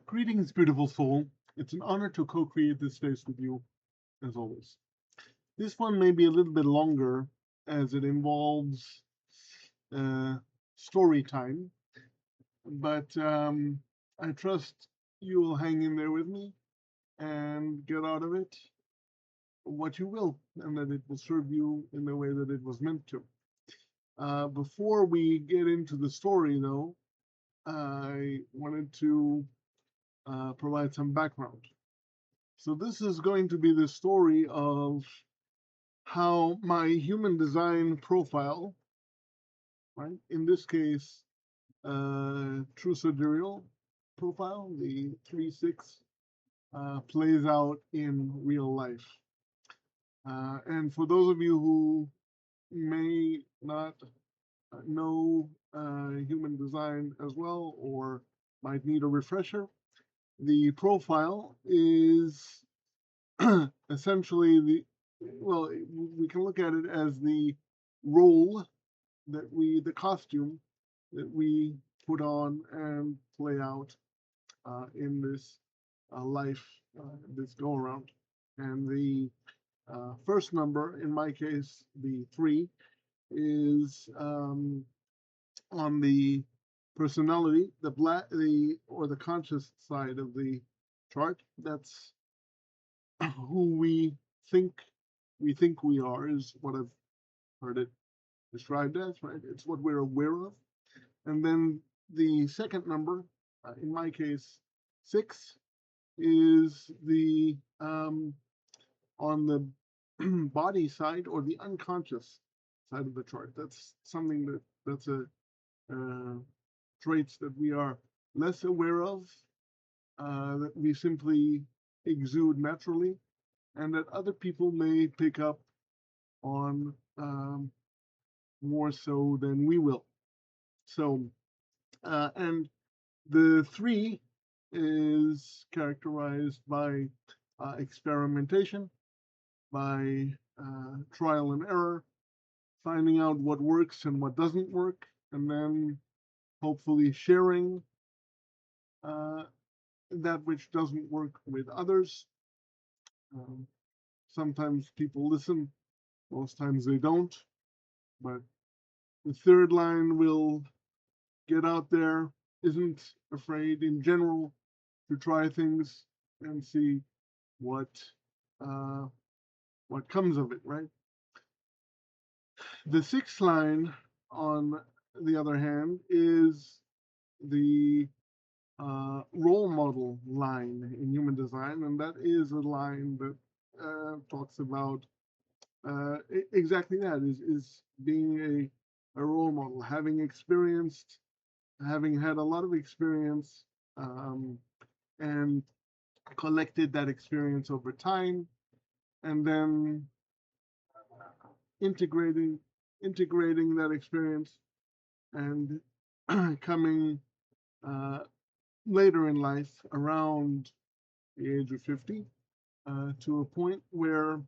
Greetings, beautiful soul. It's an honor to co create this space with you, as always. This one may be a little bit longer as it involves uh, story time, but I trust you will hang in there with me and get out of it what you will, and that it will serve you in the way that it was meant to. Before we get into the story, though, I wanted to provide some background. So this is going to be the story of how my human design profile, right? In this case, true sidereal profile, the 3-6, plays out in real life. And for those of you who may not know human design as well or might need a refresher, the profile is essentially well, we can look at it as the role the costume that we put on and play out in this life, this go around. And the first number, in my case, the 3, is on the personality, the conscious side of the chart. That's who think we are, is what I've heard it described as, right? It's what we're aware of. And then the second number, in my case, 6, is the on the body side or the unconscious side of the chart. That's something that's a uh, traits that we are less aware of, that we simply exude naturally, and that other people may pick up on more so than we will. So, and the 3 is characterized by experimentation, by trial and error, finding out what works and what doesn't work, and then hopefully sharing uh, that which doesn't work with others. Um, Sometimes people listen, most times they don't, but the third line will get out there, isn't afraid in general to try things and see what uh, what comes of it, right? The sixth line, on the other hand, is the role model line in human design, and that is a line that talks about exactly that: is being a role model, having had a lot of experience, um, and collected that experience over time, and then integrating integrating that experience and coming uh, later in life, around the age of 50, to a point where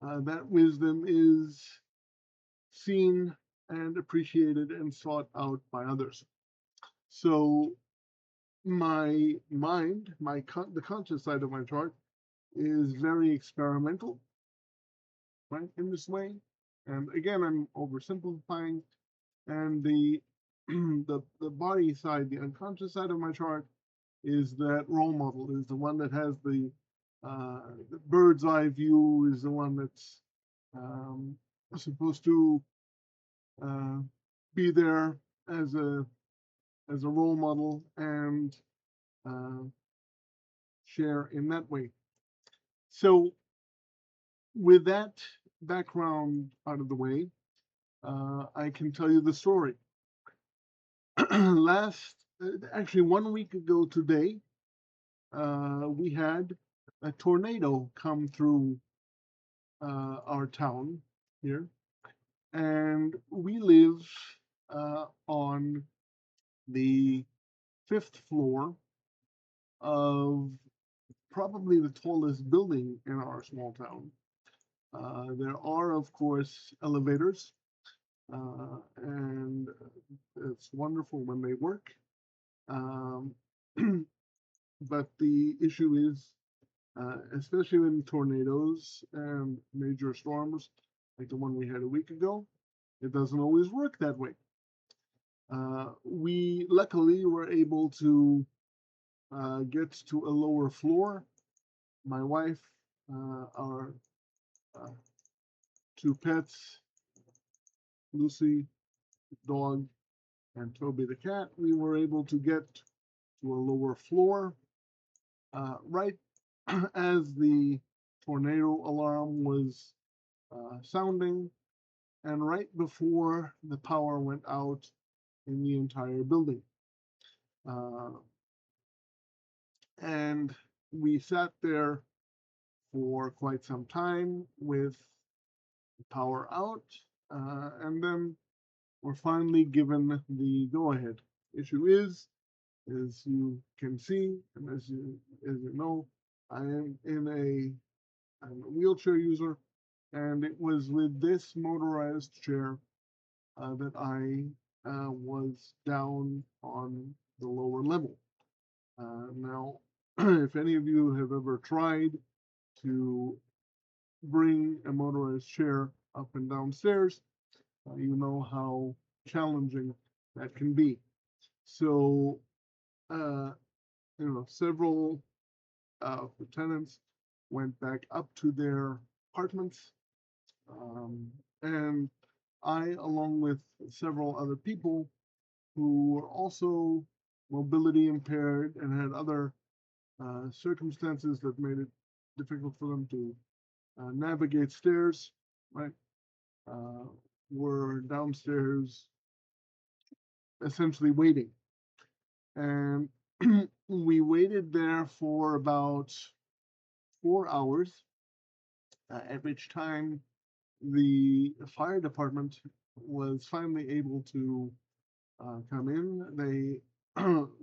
that wisdom is seen and appreciated and sought out by others. So my mind, the conscious side of my chart, is very experimental, right, in this way. And again, I'm oversimplifying. And the the body side, the unconscious side of my chart, is that role model, is the one that has the bird's eye view, is the one that's um, supposed to uh, be there as a role model and uh, share in that way. So with that background out of the way, I can tell you the story. Actually, 1 week ago today, we had a tornado come through our town here, and we live on the fifth floor of probably the tallest building in our small town. There are, of course, elevators, and it's wonderful when they work. Um, but the issue is, especially in tornadoes and major storms like the one we had a week ago, it doesn't always work that way. We luckily were able to get to a lower floor. My wife, our uh, two pets, Lucy, dog, and Toby the cat, we were able to get to a lower floor right as the tornado alarm was sounding and right before the power went out in the entire building. Uh, and we sat there for quite some time with the power out, and then we're finally given the go-ahead. Issue is, as you can see, and as you know, I'm a wheelchair user, and it was with this motorized chair that I was down on the lower level. Now, if any of you have ever tried to bring a motorized chair up and downstairs, you know how challenging that can be. So, several the tenants went back up to their apartments, and I, along with several other people who were also mobility impaired and had other circumstances that made it difficult for them to navigate stairs, right? Uh, were downstairs essentially waiting. And we waited there for about 4 hours, at which time the fire department was finally able to come in. They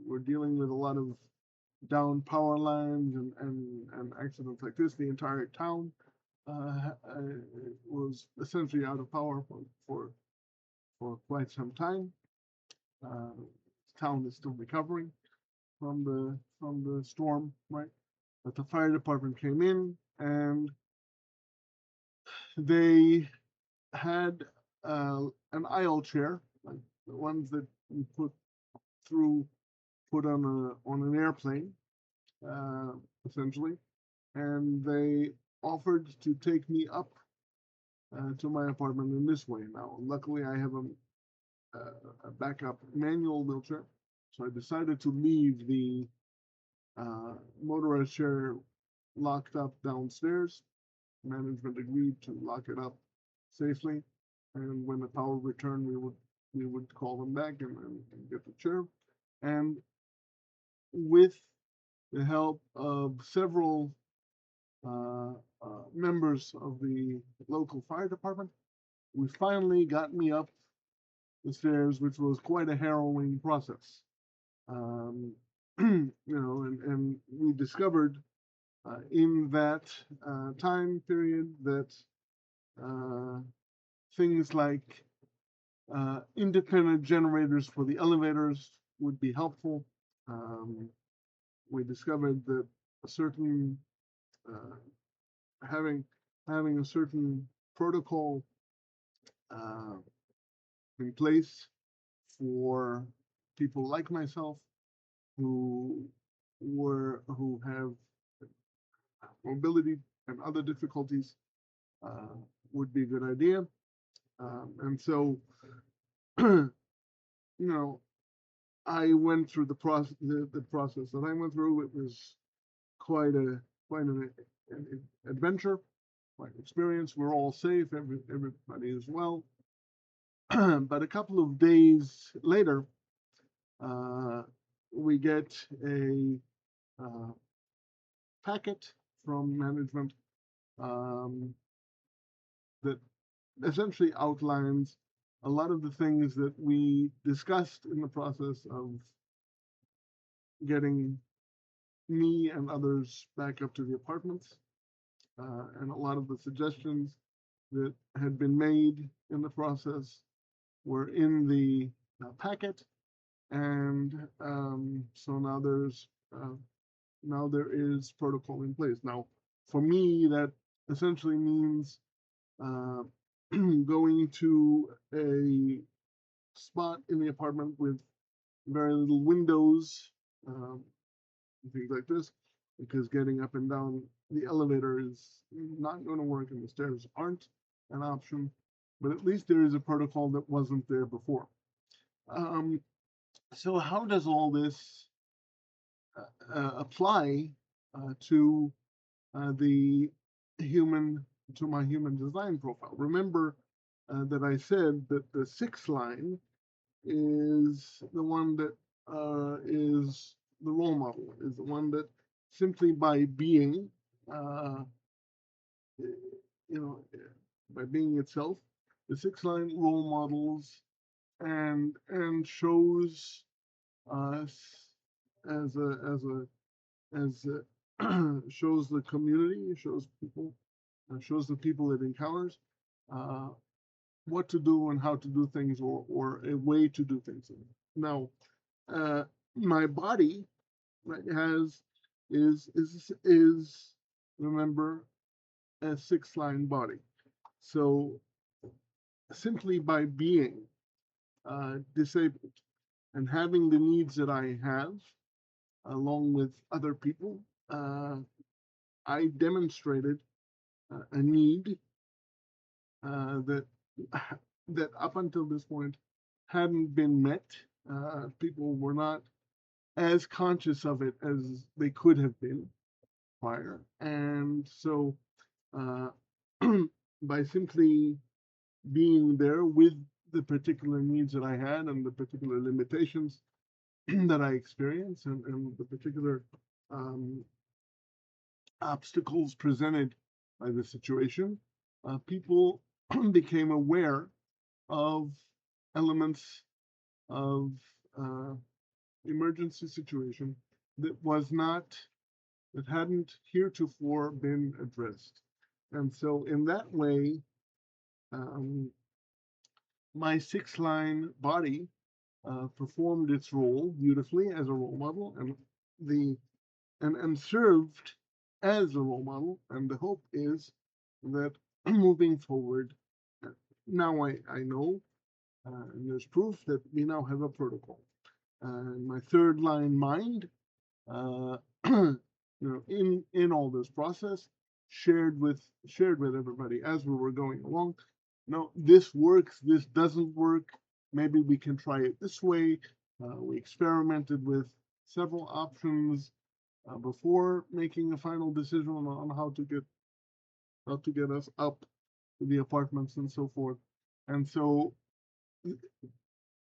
were dealing with a lot of down power lines and accidents like this. The entire town was essentially out of power for quite some time. Uh, the town is still recovering from the storm, right? But the fire department came in and they had an aisle chair, like the ones that you put on an airplane, uh, essentially, and they offered to take me up to my apartment in this way. Now, luckily, I have a backup manual wheelchair, so I decided to leave the motorized chair locked up downstairs. Management agreed to lock it up safely, and when the power returned, we would call them back and get the chair. And with the help of several uh, members of the local fire department, we finally got me up the stairs, which was quite a harrowing process. Um, and we discovered in that time period that uh, things like independent generators for the elevators would be helpful. Um, we discovered that a certain uh, having a certain protocol uh, in place for people like myself who have mobility and other difficulties would be a good idea. And so, you know, I went through the process that I went through. It was quite an adventure, quite an experience. We're all safe. Everybody is well. But a couple of days later, uh, we get a uh, packet from management um, that essentially outlines a lot of the things that we discussed in the process of getting me and others back up to the apartments, and a lot of the suggestions that had been made in the process were in the packet. And so now there's now there is protocol in place. Now, for me, that essentially means uh, going to a spot in the apartment with very little windows, um, things like this, because getting up and down the elevator is not going to work and the stairs aren't an option. But at least there is a protocol that wasn't there before. Um, so how does all this apply to the human, to my human design profile? Remember that I said that the sixth line is the one that is the role model, is the one that simply by being, uh, you know, by being itself, the sixth line role models and shows us as shows the community, shows people, shows the people it encounters uh, what to do and how to do things, or a way to do things. Now, uh, my body, right, is remember a six line body. So simply by being disabled and having the needs that I have, along with other people, I demonstrated a need that that up until this point hadn't been met. People were not as conscious of it as they could have been prior, and so uh, by simply being there with the particular needs that I had and the particular limitations that I experienced, and the particular um, obstacles presented by the situation, people became aware of elements of uh, emergency situation that was not, that hadn't heretofore been addressed. And so in that way, um, my six line body performed its role beautifully as a role model, and the and served as a role model. And the hope is that moving forward, now I know, and there's proof that we now have a protocol. My third line mind, uh, in all this process, shared with everybody as we were going along. No, this works. This doesn't work. Maybe we can try it this way. We experimented with several options before making a final decision on how to get us up to the apartments and so forth. And so,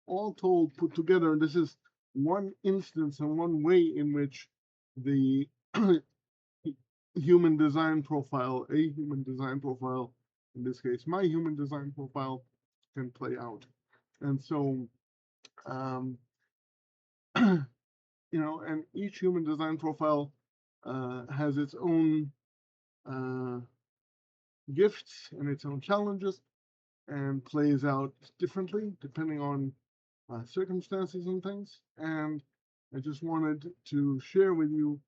all told, put together, this is one instance and one way in which the human design profile, a human design profile, in this case, my human design profile, can play out. And so, um, and each human design profile has its own uh, gifts and its own challenges and plays out differently depending on circumstances and things. And I just wanted to share with you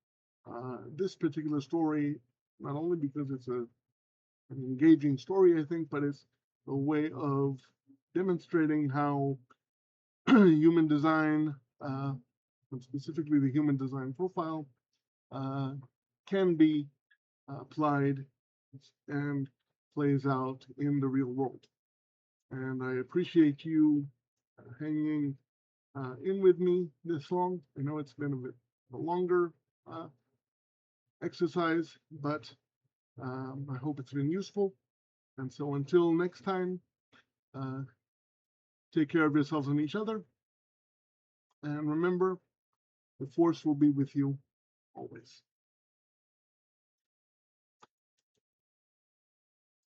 this particular story, not only because it's an engaging story, I think, but it's a way of demonstrating how human design, and specifically the human design profile, uh, can be applied and plays out in the real world. And I appreciate you hanging in with me this long. I know it's been a bit a longer uh, exercise, but I hope it's been useful. And so until next time, uh, take care of yourselves and each other. And remember, the force will be with you always.